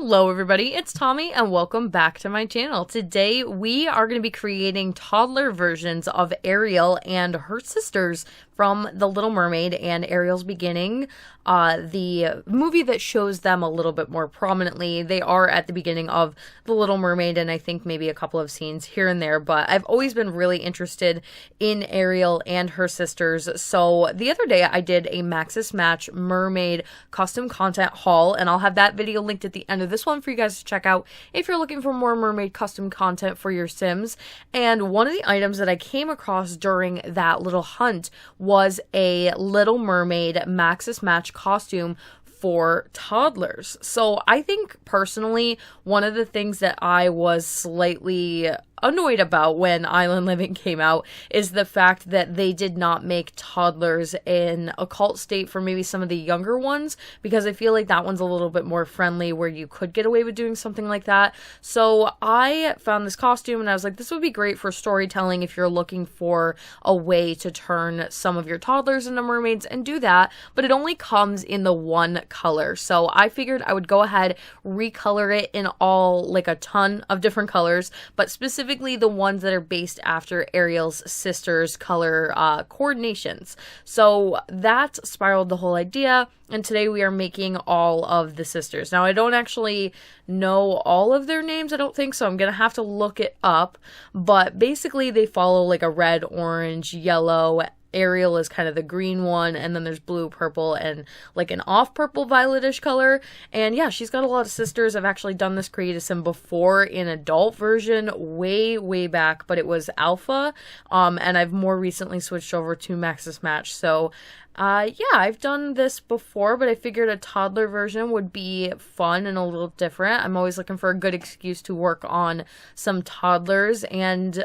Hello everybody, it's Tommy and welcome back to my channel. Today we are going to be creating toddler versions of Ariel and her sisters from The Little Mermaid and Ariel's Beginning, the movie that shows them a little bit more prominently. They are at the beginning of The Little Mermaid and I think maybe a couple of scenes here and there, but I've always been really interested in Ariel and her sisters. So the other day I did a Maxis Match Mermaid custom content haul, and I'll have that video linked at the end of this one for you guys to check out if you're looking for more mermaid custom content for your Sims. And one of the items that I came across during that little hunt was a Little Mermaid Maxis Match costume for toddlers. So I think personally one of the things that I was slightly annoyed about when Island Living came out is the fact that they did not make toddlers in a cult state for maybe some of the younger ones, because I feel like that one's a little bit more friendly where you could get away with doing something like that. So I found this costume and I was like, this would be great for storytelling if you're looking for a way to turn some of your toddlers into mermaids and do that, but it only comes in the one color. So I figured I would go ahead, recolor it in all, like a ton of different colors, but specifically the ones that are based after Ariel's sisters' color coordinations. So that spiraled the whole idea, and today we are making all of the sisters. Now I don't actually know all of their names, I don't think, so I'm gonna have to look it up, but basically they follow like a red, orange, yellow. Ariel is kind of the green one, and then there's blue, purple, and like an off purple violetish color. And yeah, she's got a lot of sisters. I've actually done this Create-A-Sim before in adult version way back, but it was alpha, and I've more recently switched over to Maxis Match. So yeah, I've done this before, but I figured a toddler version would be fun and a little different. I'm always looking for a good excuse to work on some toddlers, and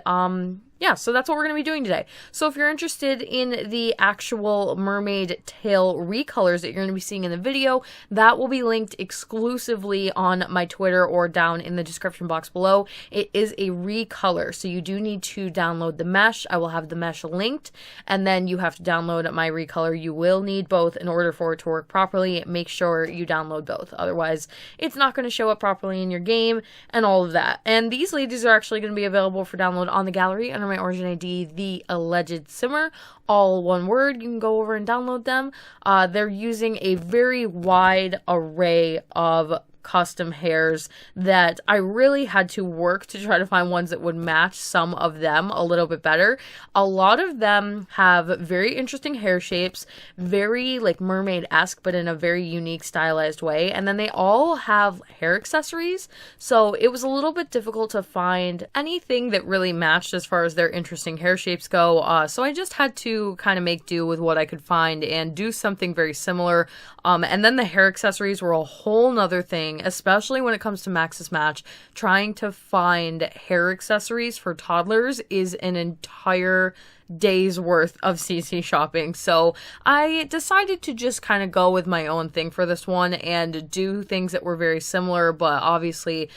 yeah, so that's what we're going to be doing today. So if you're interested in the actual mermaid tail recolors that you're going to be seeing in the video, that will be linked exclusively on my Twitter or down in the description box below. It is a recolor, so you do need to download the mesh. I will have the mesh linked, and then you have to download my recolor. You will need both in order for it to work properly. Make sure you download both, otherwise it's not going to show up properly in your game and all of that. And these ladies are actually going to be available for download on the gallery under my origin ID, theallegedsimmer, all one word. You can go over and download them. They're using a very wide array of custom hairs that I really had to work to try to find ones that would match some of them a little bit better. A lot of them have very interesting hair shapes, very like mermaid-esque, but in a very unique stylized way. And then they all have hair accessories, so it was a little bit difficult to find anything that really matched as far as their interesting hair shapes go. So I just had to kind of make do with what I could find and do something very similar. And then the hair accessories were a whole nother thing, especially when it comes to Maxis Match. Trying to find hair accessories for toddlers is an entire day's worth of CC shopping. So I decided to just kind of go with my own thing for this one and do things that were very similar, but obviously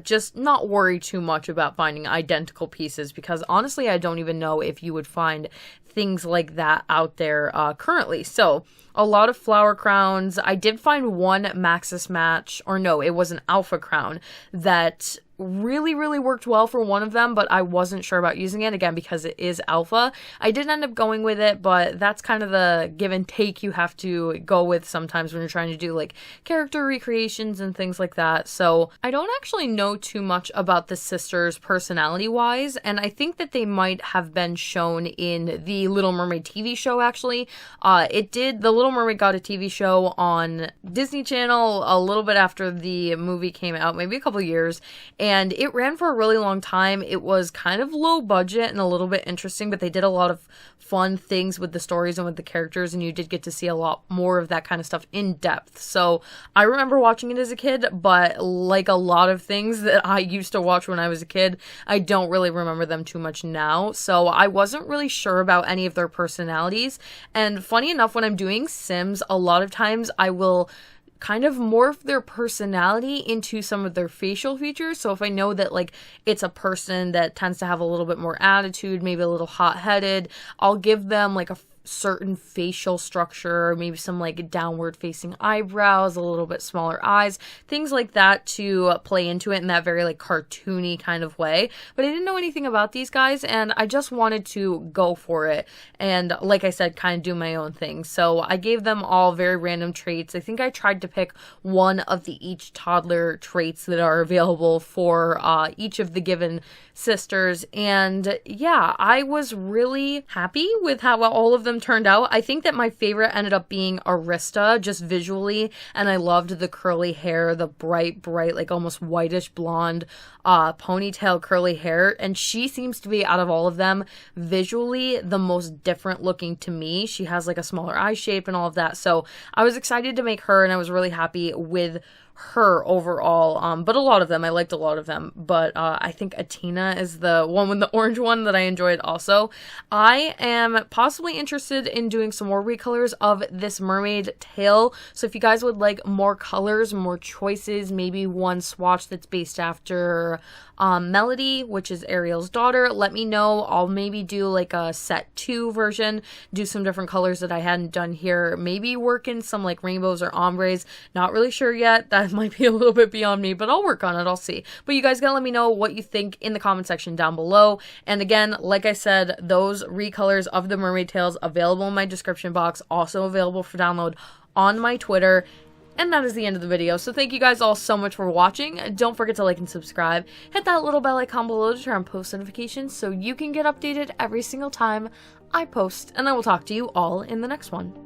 just not worry too much about finding identical pieces, because honestly I don't even know if you would find things like that out there currently. So a lot of flower crowns. I did find one Maxis Match, or no, it was an alpha crown that really worked well for one of them, but I wasn't sure about using it, again because it is alpha. I did end up going with it, but that's kind of the give and take you have to go with sometimes when you're trying to do like character recreations and things like that. So I don't actually know too much about the sisters personality wise, and I think that they might have been shown in the Little Mermaid TV show. Actually, the Little Mermaid got a TV show on Disney Channel a little bit after the movie came out, maybe a couple years, and it ran for a really long time. It was kind of low budget and a little bit interesting, but they did a lot of fun things with the stories and with the characters, and you did get to see a lot more of that kind of stuff in depth. So I remember watching it as a kid, but like a lot of things that I used to watch when I was a kid, I don't really remember them too much now. So I wasn't really sure about any of their personalities. And funny enough, when I'm doing Sims, a lot of times I will kind of morph their personality into some of their facial features. So if I know that like it's a person that tends to have a little bit more attitude, maybe a little hot-headed, I'll give them like a certain facial structure, maybe some like downward facing eyebrows, a little bit smaller eyes, things like that to play into it in that very like cartoony kind of way. But I didn't know anything about these guys, and I just wanted to go for it and, like I said, kind of do my own thing. So I gave them all very random traits. I think I tried to pick one of the each toddler traits that are available for each of the given sisters, and yeah, I was really happy with how all of them turned out. I think that my favorite ended up being Arista, just visually, and I loved the curly hair, the bright, like almost whitish blonde ponytail curly hair, and she seems to be, out of all of them, visually the most different looking to me. She has like a smaller eye shape and all of that, so I was excited to make her, and I was really happy with her overall, but a lot of them, I liked a lot of them, but I think Atina is the one with the orange one that I enjoyed also. I am possibly interested in doing some more recolors of this mermaid tail, so if you guys would like more colors, more choices, maybe one swatch that's based after Melody, which is Ariel's daughter, let me know. I'll maybe do like a set 2 version, do some different colors that I hadn't done here, maybe work in some like rainbows or ombres, not really sure yet. That might be a little bit beyond me, but I'll work on it. I'll see. But you guys gotta let me know what you think in the comment section down below. And again, like I said, those recolors of the mermaid tails available in my description box, also available for download on my Twitter. And that is the end of the video. So thank you guys all so much for watching. Don't forget to like and subscribe. Hit that little bell icon below to turn on post notifications so you can get updated every single time I post. And I will talk to you all in the next one.